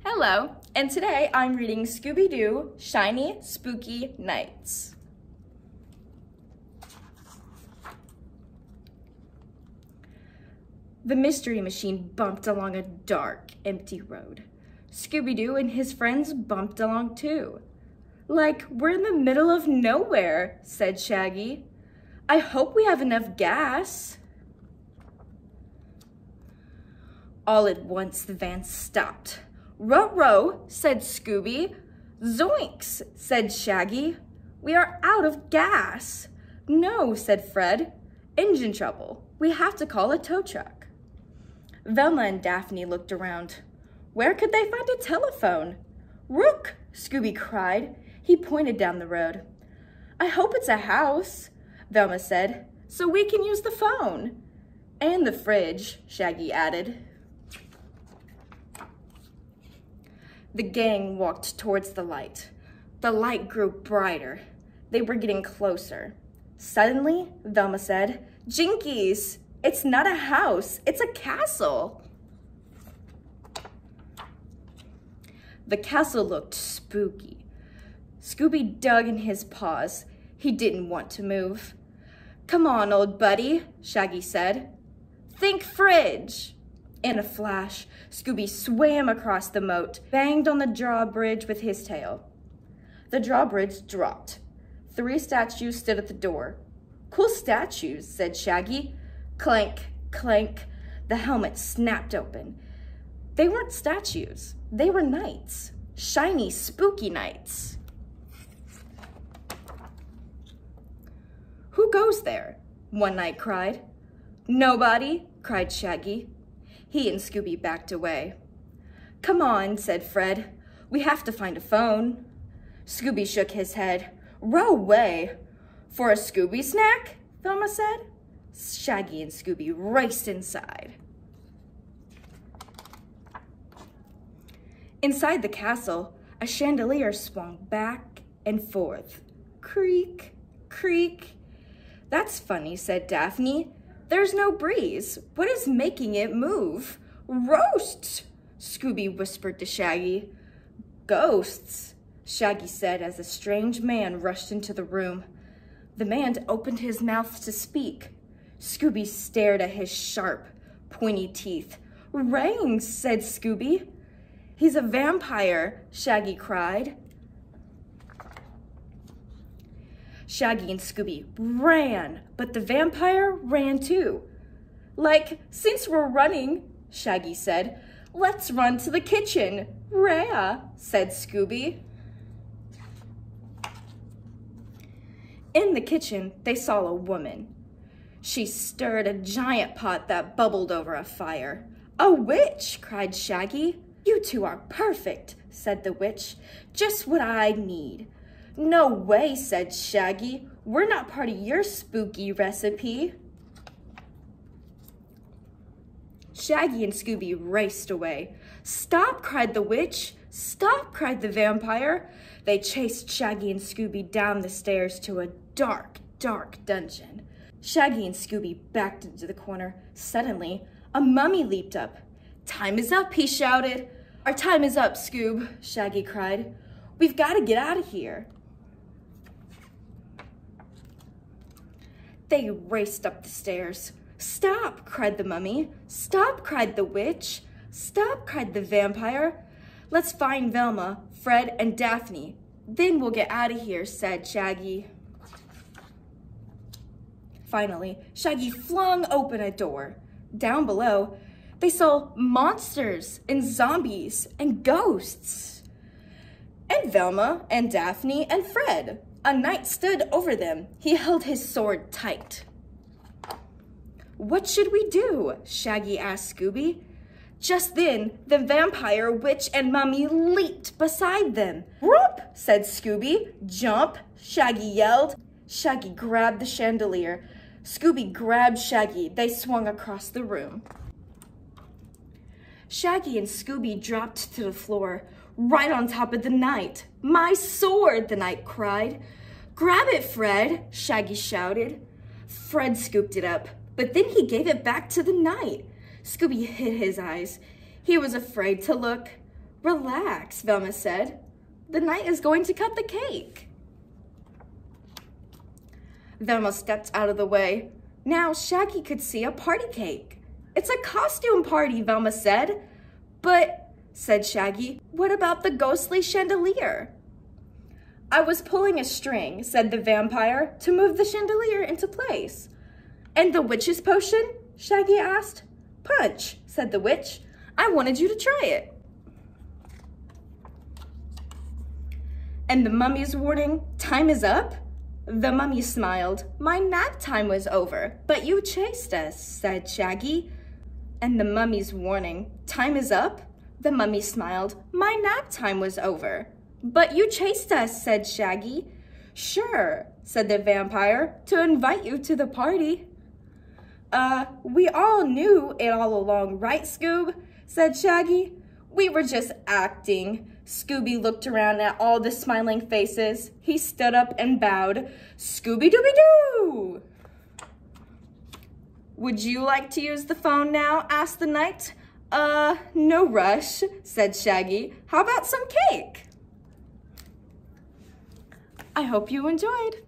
Hello, and today I'm reading Scooby-Doo, Shiny Spooky Nights. The Mystery Machine bumped along a dark, empty road. Scooby-Doo and his friends bumped along too. Like, we're in the middle of nowhere, said Shaggy. I hope we have enough gas. All at once the van stopped. Row, said Scooby. Zoinks, said Shaggy. We are out of gas. No, said Fred. Engine trouble. We have to call a tow truck. Velma and Daphne looked around. Where could they find a telephone? Rook, Scooby cried. He pointed down the road. I hope it's a house, Velma said, so we can use the phone. And the fridge, Shaggy added. The gang walked towards the light. The light grew brighter. They were getting closer. Suddenly, Velma said, Jinkies, it's not a house, it's a castle. The castle looked spooky. Scooby dug in his paws. He didn't want to move. Come on, old buddy, Shaggy said. Think fridge. In a flash, Scooby swam across the moat, banged on the drawbridge with his tail. The drawbridge dropped. 3 statues stood at the door. Cool statues, said Shaggy. Clank, clank. The helmet snapped open. They weren't statues. They were knights. Shiny, spooky knights. Who goes there? One knight cried. Nobody, cried Shaggy. He and Scooby backed away. Come on, said Fred. We have to find a phone. Scooby shook his head. Row away. For a Scooby snack? Velma said. Shaggy and Scooby raced inside. Inside the castle, a chandelier swung back and forth. Creak, creak. That's funny, said Daphne. There's no breeze. What is making it move? Roasts, Scooby whispered to Shaggy. Ghosts, Shaggy said as a strange man rushed into the room. The man opened his mouth to speak. Scooby stared at his sharp, pointy teeth. Rings, said Scooby. He's a vampire, Shaggy cried. Shaggy and Scooby ran, but the vampire ran too. Like, since we're running, Shaggy said, let's run to the kitchen. Rah, said Scooby. In the kitchen, they saw a woman. She stirred a giant pot that bubbled over a fire. A witch, cried Shaggy. You two are perfect, said the witch. Just what I need. No way, said Shaggy. We're not part of your spooky recipe. Shaggy and Scooby raced away. Stop, cried the witch. Stop, cried the vampire. They chased Shaggy and Scooby down the stairs to a dark, dark dungeon. Shaggy and Scooby backed into the corner. Suddenly, a mummy leaped up. Time is up, he shouted. Our time is up, Scoob, Shaggy cried. We've got to get out of here. They raced up the stairs. Stop, cried the mummy. Stop, cried the witch. Stop, cried the vampire. Let's find Velma, Fred, and Daphne. Then we'll get out of here, said Shaggy. Finally, Shaggy flung open a door. Down below, they saw monsters and zombies and ghosts. And Velma and Daphne and Fred. A knight stood over them. He held his sword tight. What should we do? Shaggy asked Scooby. Just then, the vampire, witch, and mummy leaped beside them. Whoop, said Scooby. Jump, Shaggy yelled. Shaggy grabbed the chandelier. Scooby grabbed Shaggy. They swung across the room. Shaggy and Scooby dropped to the floor, right on top of the knight. My sword, the knight cried. Grab it, Fred, Shaggy shouted. Fred scooped it up, but then he gave it back to the knight. Scooby hid his eyes. He was afraid to look. Relax, Velma said. The knight is going to cut the cake. Velma stepped out of the way. Now Shaggy could see a party cake. It's a costume party, Velma said. But, said Shaggy, what about the ghostly chandelier? I was pulling a string, said the vampire, to move the chandelier into place. And the witch's potion? Shaggy asked. Punch, said the witch. I wanted you to try it. And the mummy's warning, time is up? The mummy smiled. My nap time was over, but you chased us, said Shaggy. And the mummy's warning, time is up? The mummy smiled. My nap time was over, but you chased us, said Shaggy. Sure, said the vampire, to invite you to the party. We all knew it all along, right, Scoob? Said Shaggy. We were just acting. Scooby looked around at all the smiling faces. He stood up and bowed. Scooby-Dooby-Doo! Would you like to use the phone now? Asked the knight. No rush, said Shaggy. How about some cake? I hope you enjoyed.